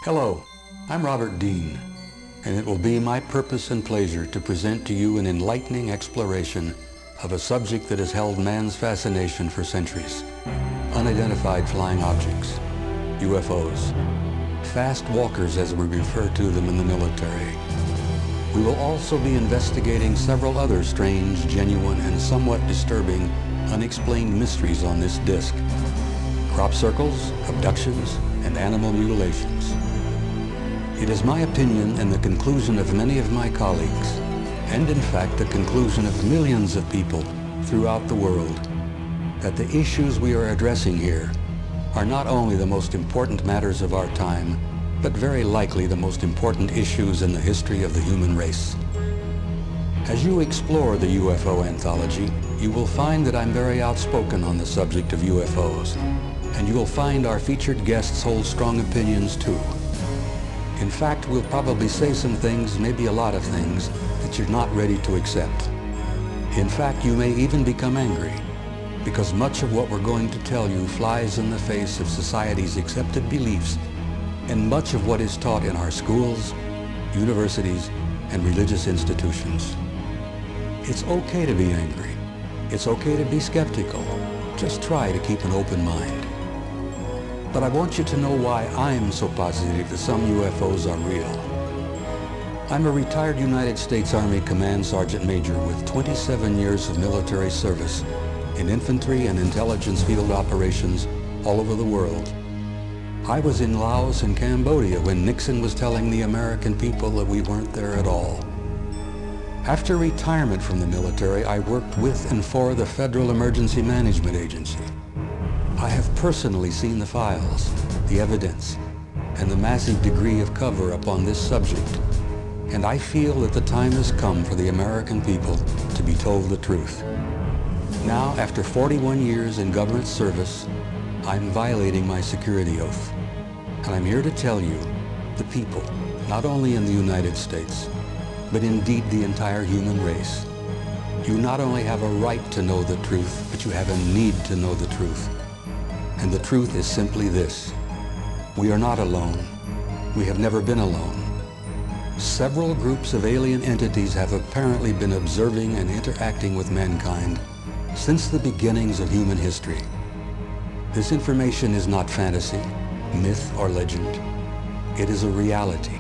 Hello, I'm Robert Dean, and it will be my purpose and pleasure to present to you an enlightening exploration of a subject that has held man's fascination for centuries: unidentified flying objects, UFOs, fast walkers as we refer to them in the military. We will also be investigating several other strange, genuine, and somewhat disturbing unexplained mysteries on this disk: crop circles, abductions, and animal mutilations. It is my opinion and the conclusion of many of my colleagues, and in fact the conclusion of millions of people throughout the world, that the issues we are addressing here are not only the most important matters of our time, but very likely the most important issues in the history of the human race. As you explore the UFO Anthology, you will find that I'm very outspoken on the subject of UFOs, and you will find our featured guests hold strong opinions too. In fact, we'll probably say some things, maybe a lot of things, that you're not ready to accept. In fact, you may even become angry, because much of what we're going to tell you flies in the face of society's accepted beliefs and much of what is taught in our schools, universities, and religious institutions. It's okay to be angry. It's okay to be skeptical. Just try to keep an open mind. But I want you to know why I'm so positive that some UFOs are real. I'm a retired United States Army Command Sergeant Major with 27 years of military service in infantry and intelligence field operations all over the world. I was in Laos and Cambodia when Nixon was telling the American people that we weren't there at all. After retirement from the military, I worked with and for the Federal Emergency Management Agency. I have personally seen the files, the evidence, and the massive degree of cover-up on this subject, and I feel that the time has come for the American people to be told the truth. Now, after 41 years in government service, I'm violating my security oath, and I'm here to tell you, the people, not only in the United States, but indeed the entire human race, you not only have a right to know the truth, but you have a need to know the truth. And the truth is simply this: we are not alone. We have never been alone. Several groups of alien entities have apparently been observing and interacting with mankind since the beginnings of human history. This information is not fantasy, myth, or legend. It is a reality.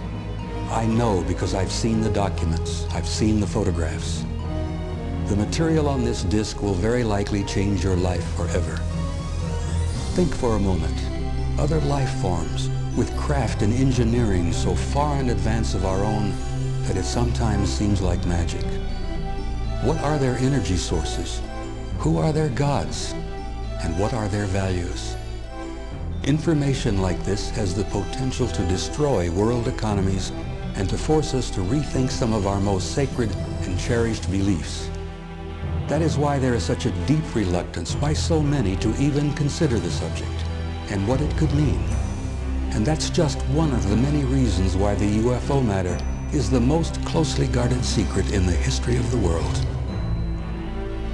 I know because I've seen the documents, I've seen the photographs. The material on this disc will very likely change your life forever. Think for a moment. Other life forms with craft and engineering so far in advance of our own that it sometimes seems like magic. What are their energy sources? Who are their gods? And what are their values? Information like this has the potential to destroy world economies and to force us to rethink some of our most sacred and cherished beliefs. That is why there is such a deep reluctance by so many to even consider the subject and what it could mean. And that's just one of the many reasons why the UFO matter is the most closely guarded secret in the history of the world.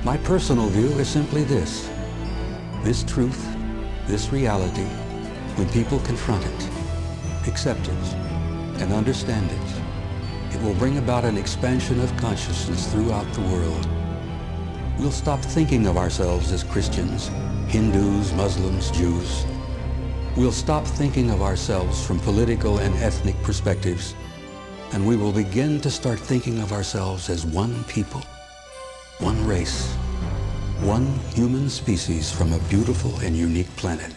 My personal view is simply this: this truth, this reality, when people confront it, accept it, and understand it, it will bring about an expansion of consciousness throughout the world. We'll stop thinking of ourselves as Christians, Hindus, Muslims, Jews. We'll stop thinking of ourselves from political and ethnic perspectives, and we will begin to start thinking of ourselves as one people, one race, one human species from a beautiful and unique planet.